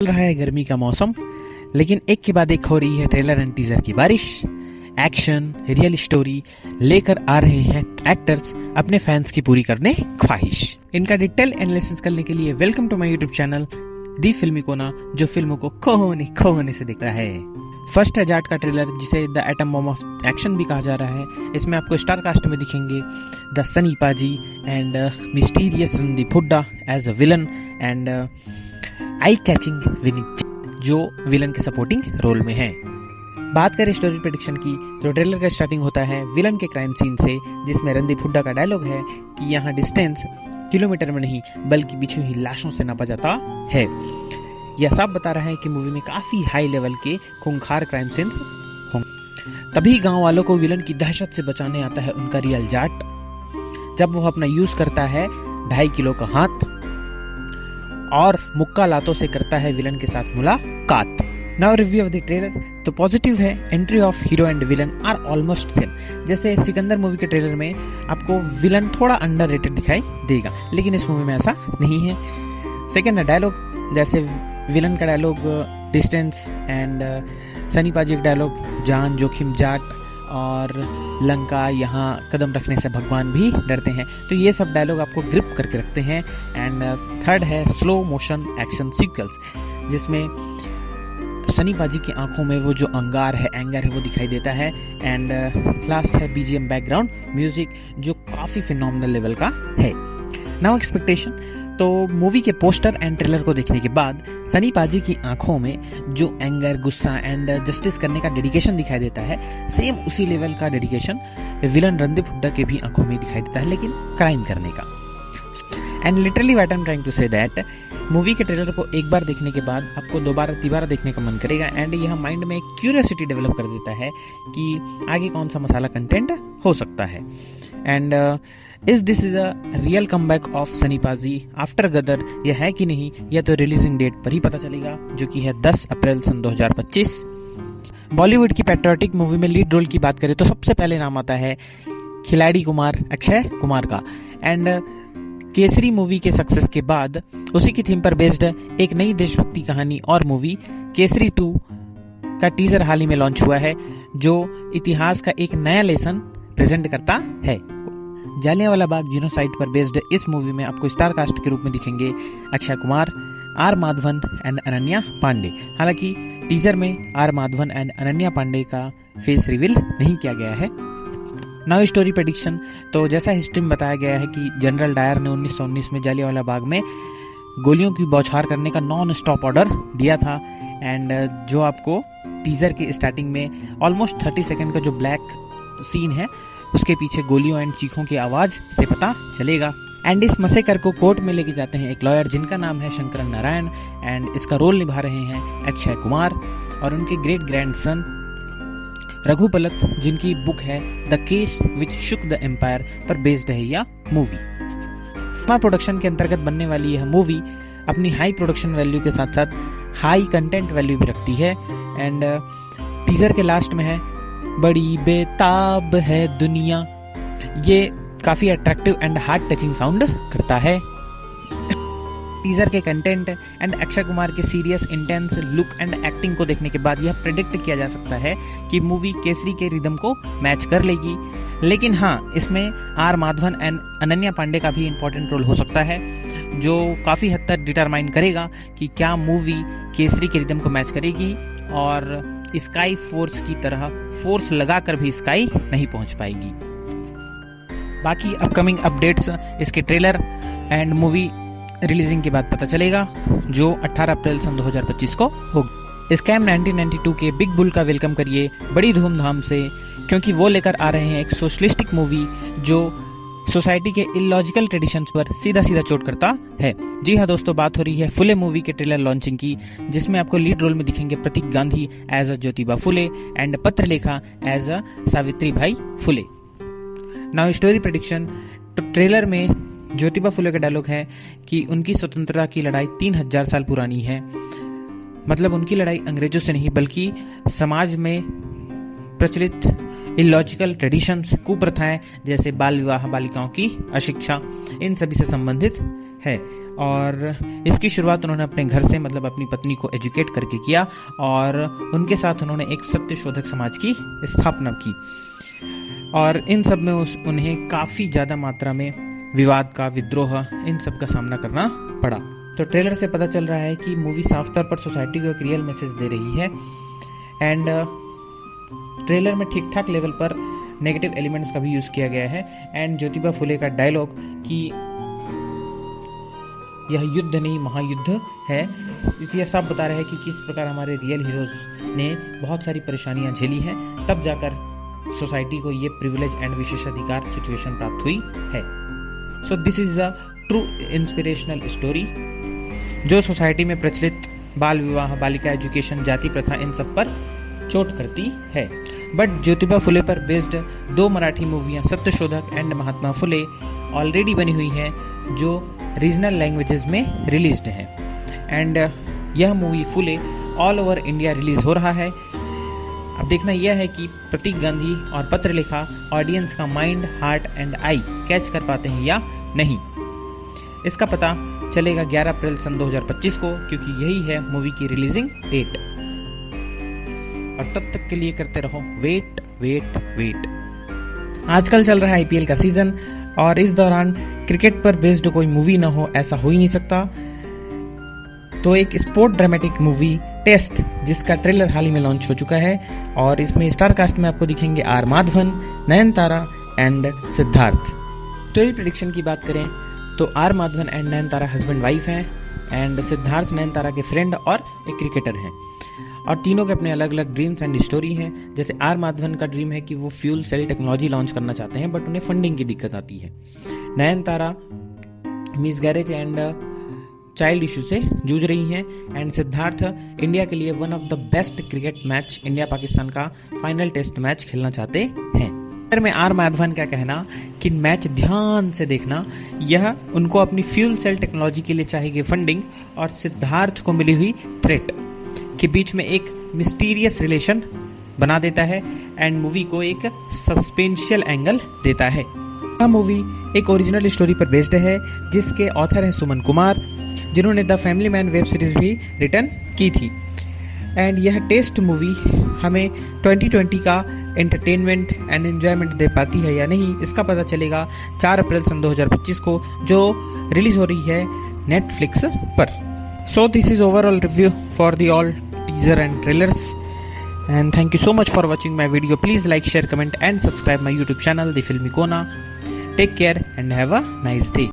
चल रहा है गर्मी का मौसम, लेकिन एक के बाद एक हो रही है ट्रेलर एंड टीजर की बारिश। एक्शन, रियल स्टोरी लेकर आ रहे हैं एक्टर्स अपने फैंस की पूरी करने ख्वाहिश। इनका डिटेल एनालिसिस करने के लिए welcome to my YouTube channel the Filmy Kona, जो फिल्मों को खोने से देखता है। फर्स्ट है जाट का ट्रेलर, जिसे the atom bomb of action भी कहा जा रहा है। इसमें आपको स्टार कास्ट में दिखेंगे the Sunny Paaji and mysterious Randeep Hooda as a villain and eye catching winning, जो विलन के सपोर्टिंग रोल में है। बात करें स्टोरी प्रेडिक्शन की, तो ट्रेलर का स्टार्टिंग होता है विलन के क्राइम सीन से, जिसमें रणदीप हुड्डा का डायलॉग है कि यहाँ डिस्टेंस किलोमीटर में नहीं बल्कि बिछी हुई लाशों से नापा जाता है। यह साफ बता रहा है कि मूवी में काफी हाई लेवल के खूंखार क्राइम सीन्स होंगे। तभी गांव वालों को विलन की दहशत से बचाने आता है उनका रियल जाट, जब वो अपना यूज करता है 2.5 किलो का हाथ और मुक्का लातों से करता है विलन के साथ मुलाकात। Now review of the trailer. तो पॉजिटिव है, entry of hero and villain are almost same. जैसे सिकंदर मूवी के ट्रेलर में आपको विलन थोड़ा अंडररेटेड दिखाई देगा, लेकिन इस मूवी में ऐसा नहीं है। सेकंड है डायलॉग, जैसे विलन का डायलॉग डिस्टेंस एंड सनी पाजी का डायलॉग जान जोखिम जाट और लंका यहाँ कदम रखने से भगवान भी डरते हैं, तो ये सब डायलॉग आपको ग्रिप करके रखते हैं। एंड थर्ड है स्लो मोशन एक्शन सीक्वेंस, जिसमें सनी पाजी की आंखों में वो जो एंगर है वो दिखाई देता है। एंड लास्ट है बीजीएम बैकग्राउंड म्यूजिक, जो काफ़ी फिनोमिनल लेवल का है। Now expectation. तो मूवी के पोस्टर एंड ट्रेलर को देखने के बाद सनी पाजी की आंखों में जो एंगर, गुस्सा एंड जस्टिस करने का डेडिकेशन दिखाई देता है, सेम उसी लेवल का डेडिकेशन विलन रणदीप हुड्डा के भी आंखों में दिखाई देता है, लेकिन क्राइम करने का। And literally what I am trying to say that movie के ट्रेलर को एक बार देखने के बाद आपको दोबारा देखने का मन करेगा, एंड यह माइंड में एक क्यूरियोसिटी डेवलप कर देता है कि आगे कौन सा मसाला कंटेंट हो सकता है। And is this is a real comeback of Sunny पाजी आफ्टर गदर, यह है कि नहीं, यह तो रिलीजिंग डेट पर ही पता चलेगा, जो कि है 10 अप्रैल सन 2025। बॉलीवुड की पैट्रियोटिक मूवी में लीड रोल की बात करें तो सबसे पहले नाम आता है खिलाड़ी कुमार, अक्षय कुमार का। एंड केसरी मूवी के सक्सेस के बाद उसी की थीम पर बेस्ड एक नई देशभक्ति कहानी और मूवी केसरी 2 का टीजर हाल ही में लॉन्च हुआ है, जो इतिहास का एक नया लेसन प्रेजेंट करता है। जालियांवाला बाग जिनोसाइड पर बेस्ड इस मूवी में आपको स्टार कास्ट के रूप में दिखेंगे अक्षय कुमार, आर माधवन एंड अनन्या पांडे। हालांकि टीजर में आर माधवन एंड अनन्या पांडे का फेस रिवील नहीं किया गया है। Now story prediction. तो जैसा हिस्ट्री में बताया गया है कि जनरल डायर ने 1919 में जालियांवाला बाग में गोलियों की बौछार करने का नॉन स्टॉप ऑर्डर दिया था। एंड जो आपको टीजर के स्टार्टिंग में ऑलमोस्ट 30 सेकंड का जो ब्लैक सीन है, उसके पीछे गोलियों एंड चीखों की आवाज से पता चलेगा। एंड इस मसेकर को कोर्ट में लेके जाते हैं एक लॉयर, जिनका नाम है शंकर नारायण, एंड इसका रोल निभा रहे हैं अक्षय कुमार और उनके ग्रेट ग्रैंडसन रघु पलत, जिनकी बुक है the case which shook the empire पर बेस्ड है यह मूवी। प्रोडक्शन के अंतर्गत बनने वाली यह मूवी अपनी हाई प्रोडक्शन वैल्यू के साथ साथ हाई कंटेंट वैल्यू भी रखती है। एंड टीजर के लास्ट में है बड़ी बेताब है दुनिया, ये काफी attractive and heart touching sound करता है। टीजर के कंटेंट एंड अक्षय कुमार के serious intense look and acting को देखने के बाद यह प्रेडिक्ट किया जा सकता है कि मूवी केसरी के रिदम को मैच कर लेगी। लेकिन हाँ, इसमें आर माधवन एंड अनन्या पांडे का भी इंपॉर्टेंट रोल हो सकता है, जो काफ़ी हद तक डिटरमाइन करेगा कि क्या मूवी केसरी के रिदम को मैच करेगी और स्काई फोर्स की तरह फोर्स लगाकर भी स्काई नहीं पहुंच पाएगी। बाकी अपकमिंग अपडेट्स इसके ट्रेलर एंड मूवी रिलीजिंग के बाद पता चलेगा, जो 18 अप्रैल सन 2025 को होगी। स्कैम 1992 के बिग बुल का वेलकम करिए बड़ी धूमधाम से, क्योंकि वो लेकर आ रहे हैं एक सोशलिस्टिक मूवी जो सोसाइटी के इलॉजिकल ट्रेडिशंस पर सीधा चोट करता है। जी हाँ दोस्तों, बात हो रही है फुले मूवी के ट्रेलर लॉन्चिंग की, जिसमें आपको लीड रोल में दिखेंगे Prateek Gandhi as a Jyotiba Phule and Patralekha as a Savitribai Phule. Now story prediction. तो ट्रेलर में ज्योतिबा फुले का डायलॉग है कि उनकी स्वतंत्रता की लड़ाई 3000 साल पुरानी है। मतलब उनकी लड़ाई अंग्रेजों से नहीं, बल्कि समाज में प्रचलित इलॉजिकल ट्रेडिशंस, कुप्रथाएं जैसे बाल विवाह, बालिकाओं की अशिक्षा, इन सभी से संबंधित है। और इसकी शुरुआत उन्होंने अपने घर से, मतलब अपनी पत्नी को एजुकेट करके किया और उनके साथ उन्होंने एक सत्यशोधक समाज की स्थापना की। और इन सब में उन्हें काफ़ी ज़्यादा मात्रा में विवाद का, विद्रोह, इन सब का सामना करना पड़ा। तो ट्रेलर से पता चल रहा है कि मूवी साफ तौर पर सोसाइटी को एक रियल मैसेज दे रही है। एंड ट्रेलर में ठीक ठाक लेवल पर नेगेटिव एलिमेंट्स का भी यूज़ किया गया है। एंड ज्योतिबा फुले का डायलॉग कि यह युद्ध नहीं महायुद्ध है, यह सब बता रहा है कि किस प्रकार हमारे रियल हीरोज ने बहुत सारी परेशानियां झेली हैं, तब जाकर सोसाइटी को ये प्रिविलेज एंड विशेषाधिकार सिचुएशन प्राप्त हुई है। So this is the true inspirational story जो सोसाइटी में प्रचलित बाल विवाह, बालिका एजुकेशन, जाति प्रथा, इन सब पर चोट करती है। बट ज्योतिबा फुले पर बेस्ड 2 मराठी मूवियाँ सत्यशोधक एंड महात्मा फुले ऑलरेडी बनी हुई हैं जो रीजनल लैंग्वेजेस में रिलीज्ड हैं। एंड यह movie Phule all over India release हो रहा है। अब देखना यह है कि प्रतीक गांधी और पत्रलेखा ऑडियंस का mind, heart and I catch कर पाते हैं या नहीं। इसका पता चलेगा 11 अप्रैल सन 2025 को, क्योंकि यही है मूवी की रिलीजिंग डेट। और तब तक के लिए करते रहो वेट वेट वेट। आजकल चल रहा है IPL का सीजन और इस दौरान क्रिकेट पर बेस्ड कोई मूवी ना हो, ऐसा हो ही नहीं सकता। तो एक स्पोर्ट ड्रामेटिक मूवी टेस्ट, जिसका ट्रेलर हाल ही में लॉन्च हो चुका है और इसमें स्टार कास्ट में आपको दिखेंगे R Madhavan, Nayanthara and Siddharth. Story prediction की बात करें तो R Madhavan and Nayanthara husband wife हैं एंड सिद्धार्थ नयनतारा के फ्रेंड और एक क्रिकेटर हैं। और तीनों के अपने अलग अलग ड्रीम्स एंड स्टोरी हैं। जैसे आर माधवन का ड्रीम है कि वो फ्यूल सेल टेक्नोलॉजी लॉन्च करना चाहते हैं, बट उन्हें फंडिंग की दिक्कत आती है। नयनतारा मिसगैरेज एंड चाइल्ड इशू से जूझ रही हैं एंड सिद्धार्थ इंडिया के लिए one of the best cricket match, India Pakistan का फाइनल टेस्ट मैच खेलना चाहते हैं। में आर माधवन का कहना कि मैच ध्यान से देखना, यह उनको अपनी फ्यूल सेल टेक्नोलॉजी के लिए चाहिए फंडिंग और सिद्धार्थ को मिली हुई थ्रेट के बीच में एक मिस्टीरियस रिलेशन बना देता है एंड मूवी को एक सस्पेंशियल एंगल देता है। यह मूवी एक ओरिजिनल स्टोरी पर बेस्ड है जिसके ऑथर हैं सुमन कुमार, जिन्होंने the family man web series भी रिटर्न की थी। एंड यह टेस्ट मूवी हमें 2020 का एंटरटेनमेंट एंड एंजॉयमेंट दे पाती है या नहीं, इसका पता चलेगा 4 अप्रैल सन 2025 को, जो रिलीज हो रही है नेटफ्लिक्स पर। So this is overall review for the all teaser and trailers, and thank you so much for watching my video. Please like, share, comment and subscribe my YouTube channel The Filmy Kona. Take care and have a nice day.